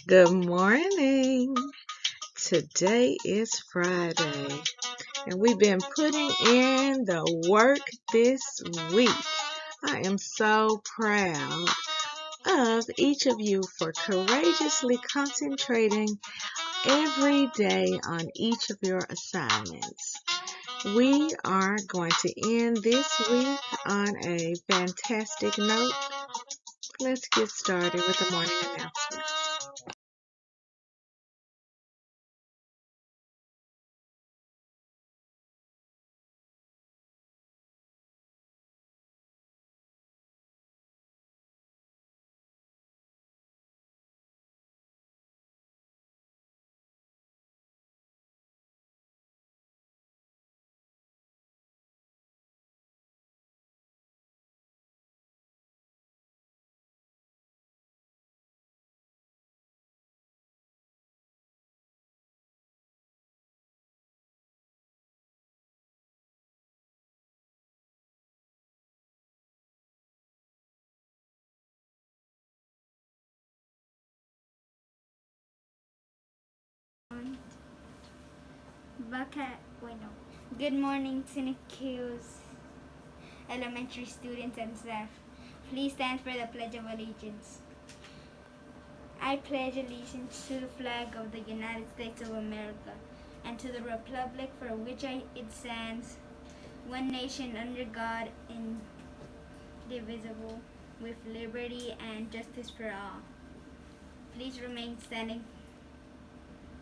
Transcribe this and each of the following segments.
Good morning. Today is Friday, and we've been putting in the work this week. I am so proud of each of you for courageously concentrating every day on each of your assignments. We are going to end this week on a fantastic note. Let's get started with the morning announcement. Good morning, Cynicus elementary students and staff. Please stand for the Pledge of Allegiance. I pledge allegiance to the flag of the United States of America and to the republic for which it stands, one nation under God, indivisible, with liberty and justice for all. Please remain standing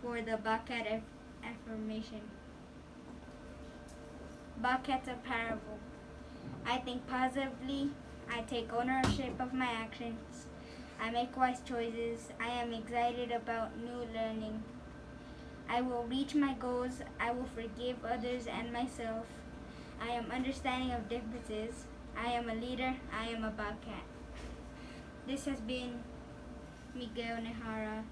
for the Bobcat affirmation. Bobcats are powerful. I think positively. I take ownership of my actions. I make wise choices. I am excited about new learning. I will reach my goals. I will forgive others and myself. I am understanding of differences. I am a leader. I am a Bobcat. This has been Miguel Nehara,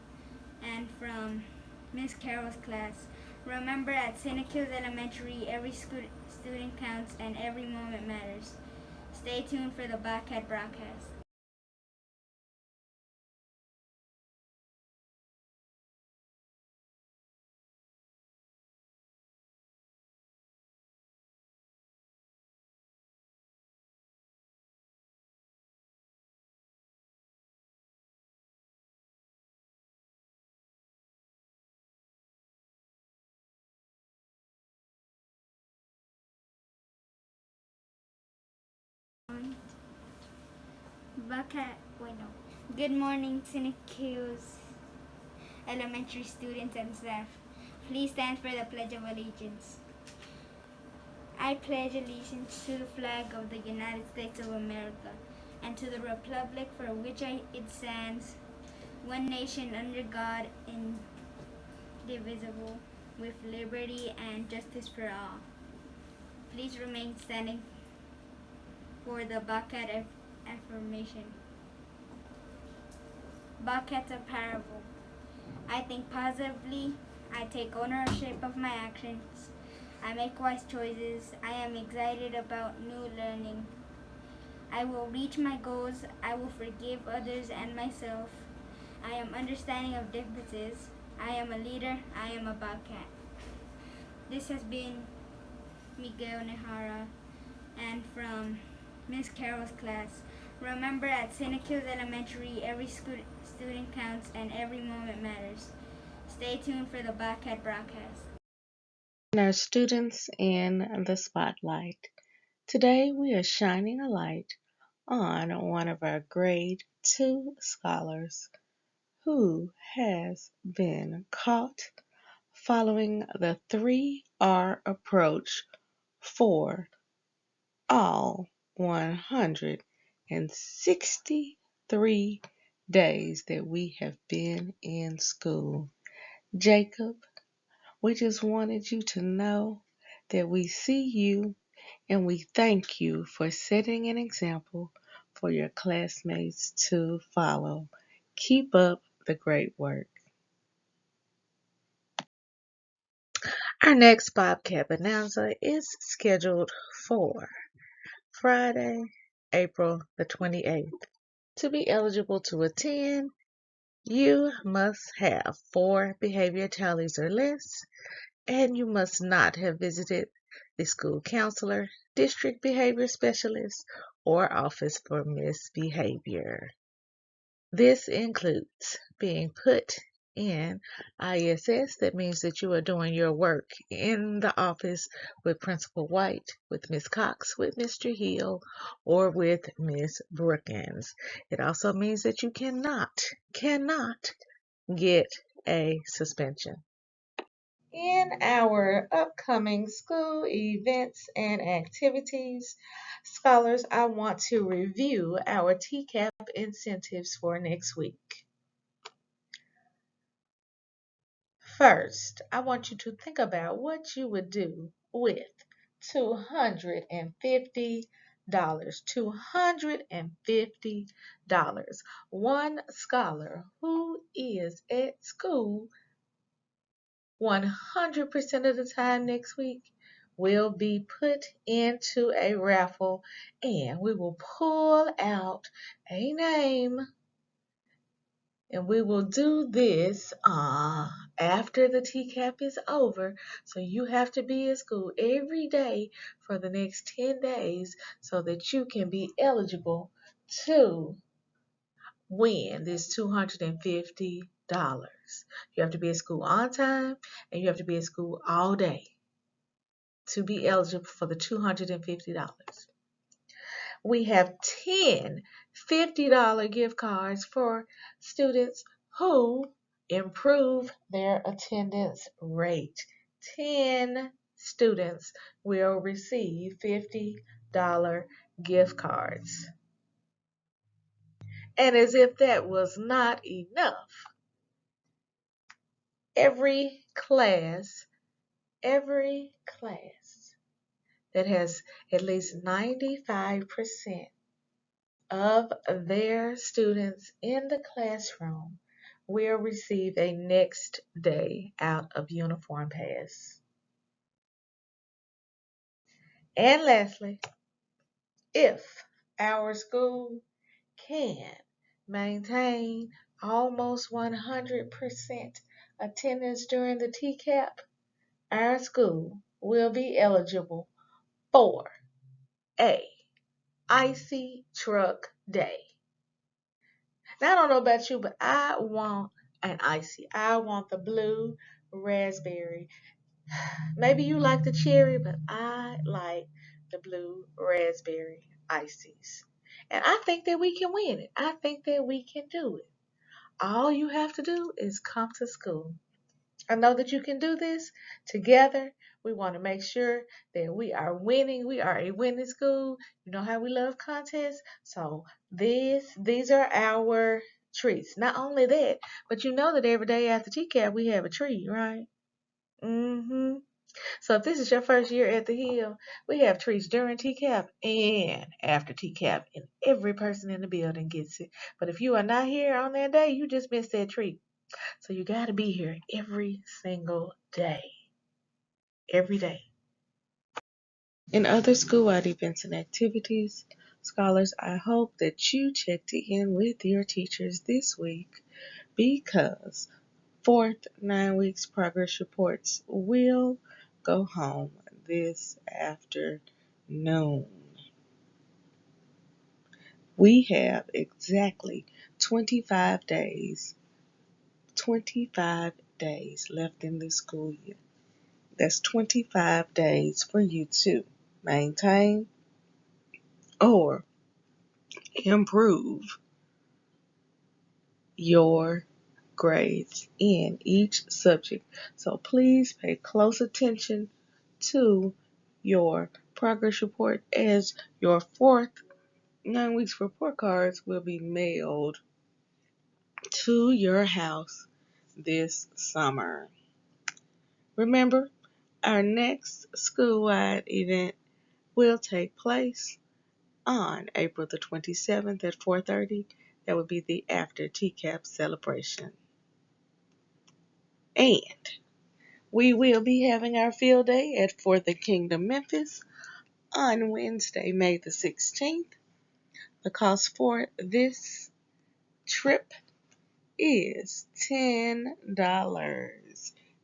and from Miss Carol's class. Remember, at St. Kills Elementary, every student counts and every moment matters. Stay tuned for the Bobcat broadcast. Bobcat, Good morning, St. Kills elementary students and staff. Please stand for the Pledge of Allegiance. I pledge allegiance to the flag of the United States of America and to the republic for which it stands, one nation under God, indivisible, with liberty and justice for all. Please remain standing for the Bobcat affirmation. Bobcats are powerful. I think positively. I take ownership of my actions. I make wise choices. I am excited about new learning. I will reach my goals. I will forgive others and myself. I am understanding of differences. I am a leader. I am a Bobcat. This has been Miguel Nehara, and from Miss Carol's class. Remember, at St. Kills Elementary, every student counts and every moment matters. Stay tuned for the Bobcat broadcast. Our students in the spotlight. Today we are shining a light on one of our grade 2 scholars who has been caught following the 3R approach for all 163 days that we have been in school. Jacob, we just wanted you to know that we see you and we thank you for setting an example for your classmates to follow. Keep up the great work. Our next Bobcat Bonanza is scheduled for Friday, April the 28th. To be eligible to attend, You must have 4 behavior tallies or less, and you must not have visited the school counselor, district behavior specialist, or office for misbehavior. This includes being put in ISS. That means that you are doing your work in the office with Principal White, with Miss Cox, with Mr. Hill, or with Miss Brookins. It also means that you cannot get a suspension. In our upcoming school events and activities, scholars, I want to review our TCAP incentives for next week. First, I want you to think about what you would do with $250. $250. One scholar who is at school 100% of the time next week will be put into a raffle, and we will pull out a name, and we will do this after the TCAP is over. So you have to be at school every day for the next 10 days so that you can be eligible to win this $250. You have to be at school on time, and you have to be at school all day to be eligible for the $250. We have 10 $50 gift cards for students who improve their attendance rate. 10 students will receive $50 gift cards. And as if that was not enough, every class that has at least 95% of their students in the classroom will receive a next day out of uniform pass. And lastly, if our school can maintain almost 100% attendance during the TCAP, our school will be eligible for a icy truck day. Now, I don't know about you, but I want an icy. I want the blue raspberry. Maybe you like the cherry, but I like the blue raspberry ices. And I think that we can win it. I think that we can do it. All you have to do is come to school. I know that you can do this. Together, we want to make sure that we are winning. We are a winning school. You know how we love contests. So these are our treats. Not only that, but you know that every day after TCAP we have a treat, right? So if this is your first year at the Hill, we have treats during TCAP and after TCAP, and every person in the building gets it. But if you are not here on that day, you just missed that treat. So you got to be here every single day. Every day. In other school-wide events and activities, scholars, I hope that you checked in with your teachers this week because fourth 9 weeks progress reports will go home this afternoon. We have exactly 25 days left in this school year. That's 25 days for you to maintain or improve your grades in each subject. So please pay close attention to your progress report as your fourth 9 weeks report cards will be mailed to your house this summer. Remember, our next school-wide event will take place on April the 27th at 4:30. That would be the after TCAP celebration. And we will be having our field day at For the Kingdom Memphis on Wednesday, May the 16th. The cost for this trip is $10.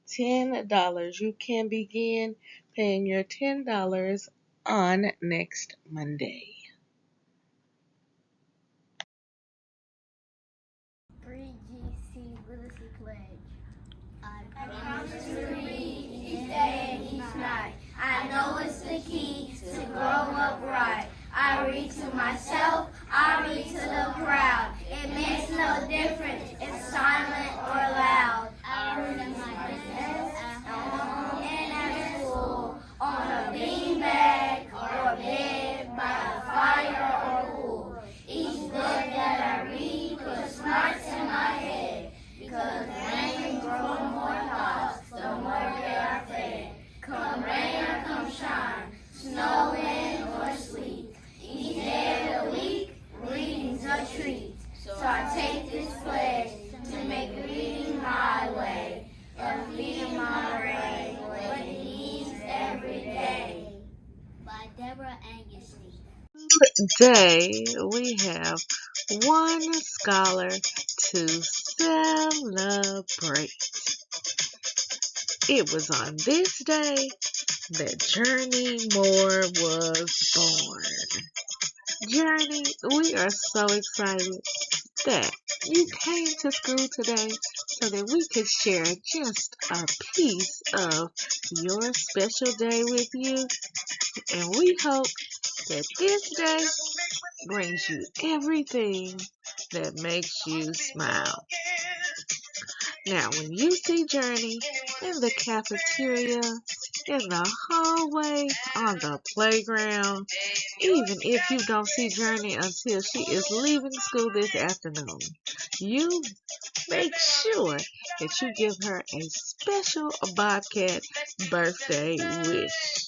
$10. You can begin paying your $10 on next Monday. GC Literacy Pledge. I promise to read each day and each night. I know it's the key to grow up right. I read to myself, I read to the crowd. It makes no difference if silent or loud. I read at my desk, at home, and at school, on a beanbag or bed, by the fire or pool. Each book that I read puts smarts in my head, because rain grows more thoughts, the more they are fed. Come rain or come shine, snow, wind, or sleet, each day of the week, reading's a treat. So I take this pledge to make reading my way, of feeding my brain what it needs every day. by Deborah Angustein. Today we have one scholar to celebrate. It was on this day that Journey Moore was born. Journey, we are so excited that you came to school today so that we could share just a piece of your special day with you. And we hope that this day brings you everything that makes you smile. Now, when you see Journey in the cafeteria, in the hallway, on the playground, even if you don't see Journey until she is leaving school this afternoon, you make sure that you give her a special Bobcat birthday wish.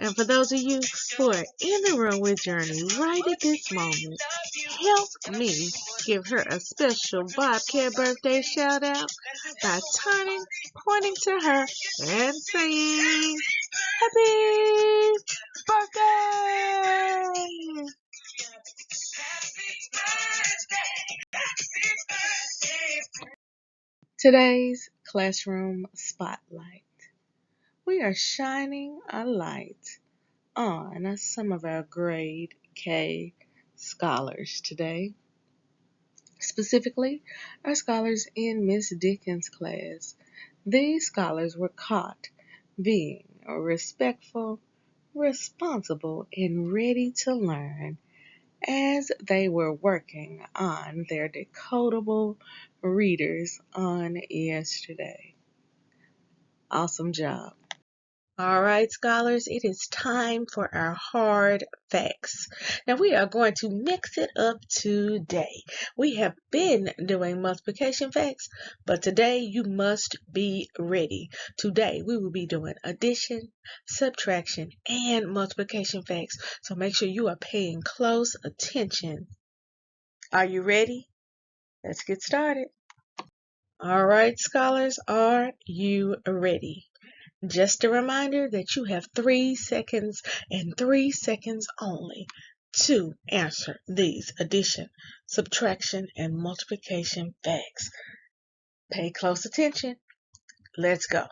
And for those of you who are in the room with Journey right at this moment, help me give her a special Bobcat birthday shout out by pointing to her and saying, Happy birthday! Today's classroom spotlight. We are shining a light on some of our grade K scholars today. Specifically, our scholars in Miss Dickens' class. These scholars were caught being respectful, responsible, and ready to learn as they were working on their decodable readers on yesterday. Awesome job. All right, scholars, it is time for our hard facts. Now, we are going to mix it up today. We have been doing multiplication facts, but today you must be ready. Today, we will be doing addition, subtraction, and multiplication facts. So make sure you are paying close attention. Are you ready? Let's get started. All right, scholars, are you ready? Just a reminder that you have 3 seconds and 3 seconds only to answer these addition, subtraction, and multiplication facts. Pay close attention. Let's go.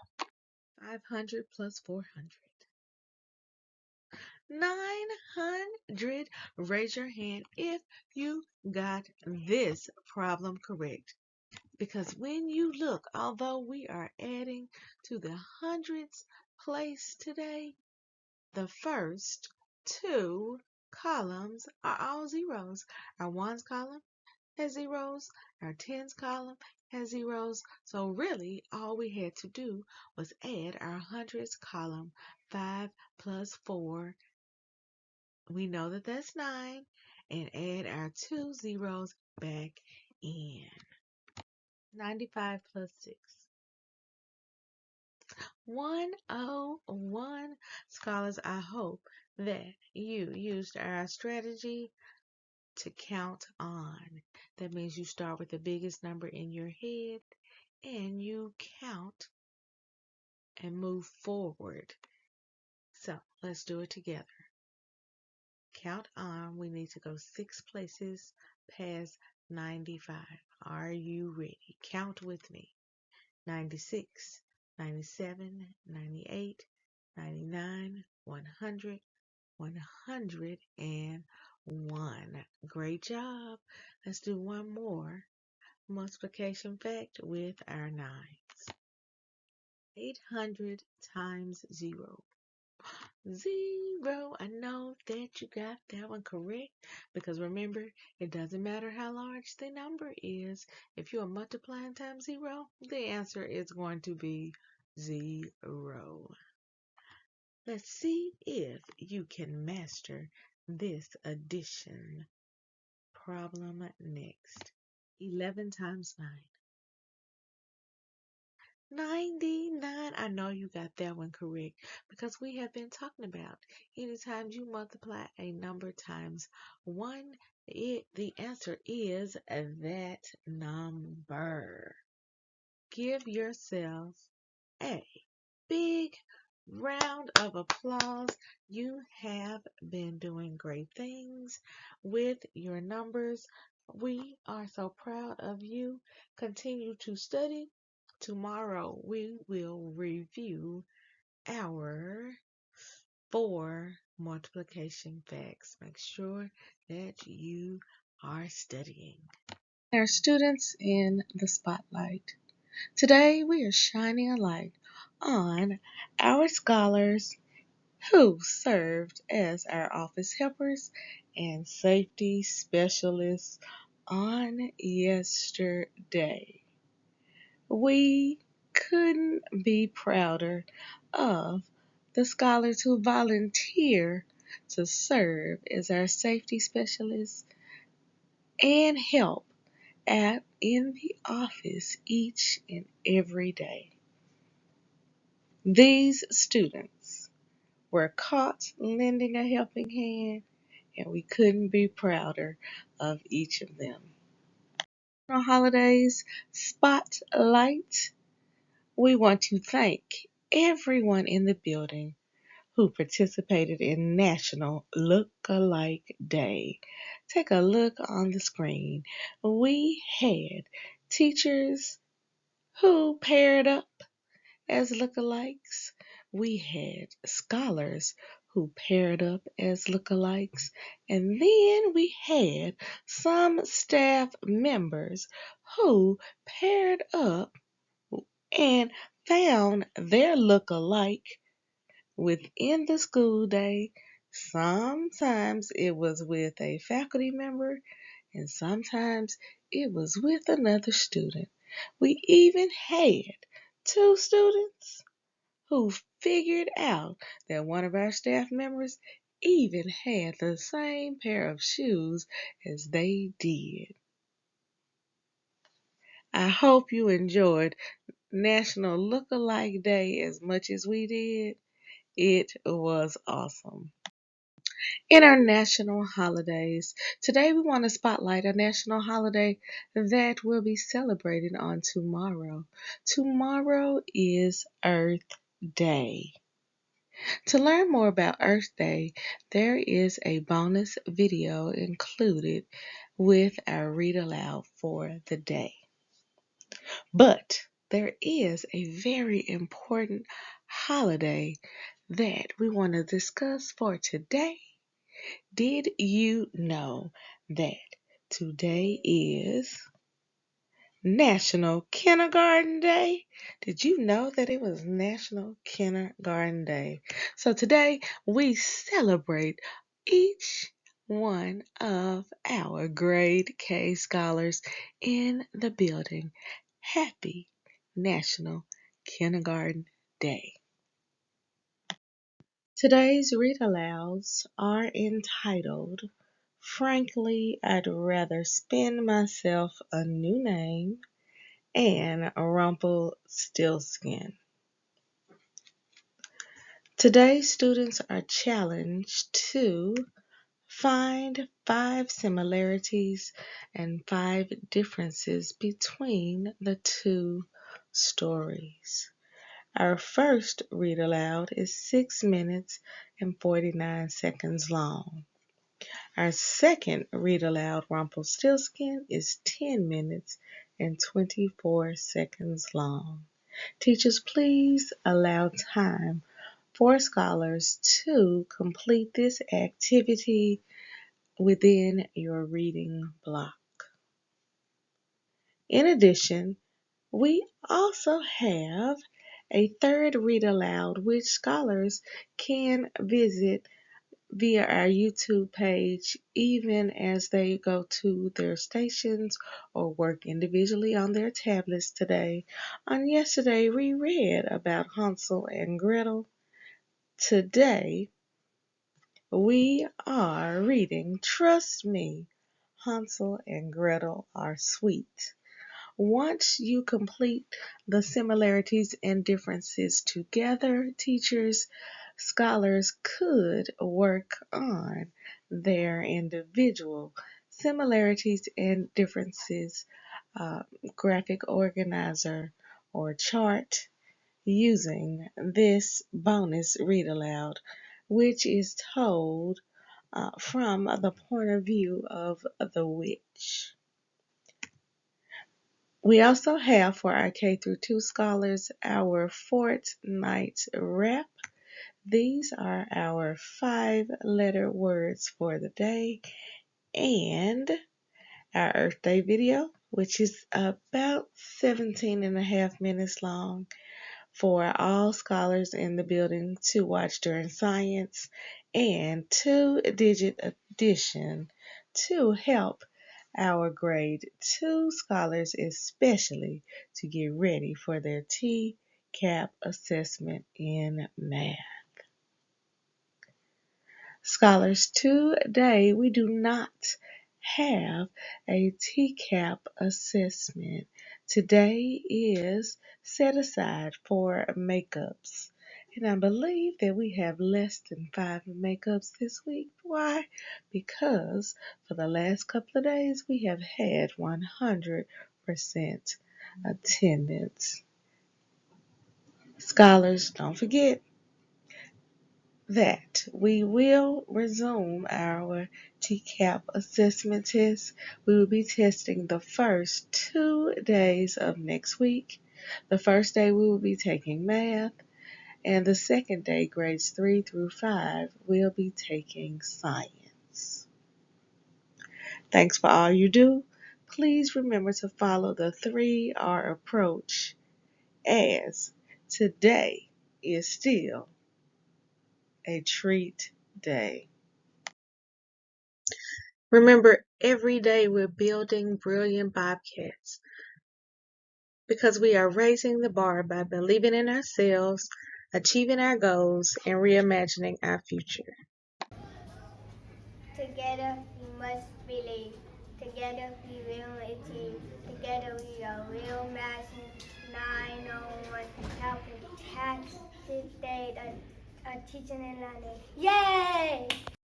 500 plus 400. 900. Raise your hand if you got this problem correct. Because when you look, although we are adding to the hundreds place today, the first 2 columns are all zeros. Our ones column has zeros, our tens column has zeros. So really, all we had to do was add our hundreds column. 5 plus 4, we know that that's 9, and add our 2 zeros back in. 95 plus 6. 101. Scholars, I hope that you used our strategy to count on. That means you start with the biggest number in your head and you count and move forward. So let's do it together. Count on. We need to go 6 places past 95. Are you Count with me. 96, 97, 98, 99, 100, 101. Great job. Let's do one more multiplication fact with our nines. 800 times 0. 0. I know that you got that one correct because remember, it doesn't matter how large the number is. If you are multiplying times 0, the answer is going to be 0. Let's see if you can master this addition problem next. 11 times 9. 99. I know you got that one correct because we have been talking about anytime you multiply a number times 1, the answer is that number. Give yourself a big round of applause. You have been doing great things with your numbers. We are so proud of you. Continue to study. Tomorrow we will review our 4 multiplication facts. Make sure that you are studying. Our students in the spotlight. Today we are shining a light on our scholars who served as our office helpers and safety specialists on yesterday. We couldn't be prouder of the scholars who volunteer to serve as our safety specialists and help in the office each and every day. These students were caught lending a helping hand, and we couldn't be prouder of each of them. On holidays spotlight, we want to thank everyone in the building who participated in National Look-alike Day. Take a look on the screen. We had teachers who paired up as lookalikes. We had scholars who paired up as lookalikes. And then we had some staff members who paired up and found their lookalike within the school day. Sometimes it was with a faculty member, and sometimes it was with another student. We even had 2 students who figured out that one of our staff members even had the same pair of shoes as they did. I hope you enjoyed National Look-alike Day as much as we did. It was awesome. In our national holidays, today we want to spotlight a national holiday that will be celebrated on tomorrow. Tomorrow is Earth Day. To learn more about Earth Day, there is a bonus video included with our read aloud for the day. But there is a very important holiday that we want to discuss for today. Did you know that today is National Kindergarten Day? Did you know that it was National Kindergarten Day? So today we celebrate each one of our grade K scholars in the building. Happy National Kindergarten Day. Today's read alouds are entitled, Frankly, I'd Rather Spin Myself a New Name, and Rumpelstiltskin. Today, students are challenged to find 5 similarities and 5 differences between the 2 stories. Our first read aloud is 6 minutes and 49 seconds long. Our second read aloud, Rumpelstiltskin, is 10 minutes and 24 seconds long. Teachers, please allow time for scholars to complete this activity within your reading block. In addition, we also have a third read aloud which scholars can visit via our YouTube page even as they go to their stations or work individually on their tablets today. On yesterday, we read about Hansel and Gretel. Today, we are reading Trust Me, Hansel and Gretel Are Sweet. Once you complete the similarities and differences together, teachers, scholars could work on their individual similarities and differences graphic organizer or chart using this bonus read aloud, which is told from the point of view of the witch. We also have for our K through 2 scholars our fortnight wrap. These are our 5-letter words for the day and our Earth Day video, which is about 17 and a half minutes long for all scholars in the building to watch during science, and 2-digit addition to help our grade 2 scholars especially to get ready for their TCAP assessment in math. Scholars, today we do not have a TCAP assessment. Today is set aside for makeups. And I believe that we have less than 5 makeups this week. Why? Because for the last couple of days we have had 100% attendance. Scholars, don't forget that we will resume our TCAP assessment test. We will be testing the first 2 days of next week. The first day we will be taking math, and the second day, grades 3 through 5, will be taking science. Thanks for all you do. Please remember to follow the 3R approach, as today is still a treat day. Remember, every day we're building brilliant Bobcats because we are raising the bar by believing in ourselves, achieving our goals, and reimagining our future. Together we must believe. Together we will achieve. Together we are real matching 901 helping tax today a teaching and learning. Yay!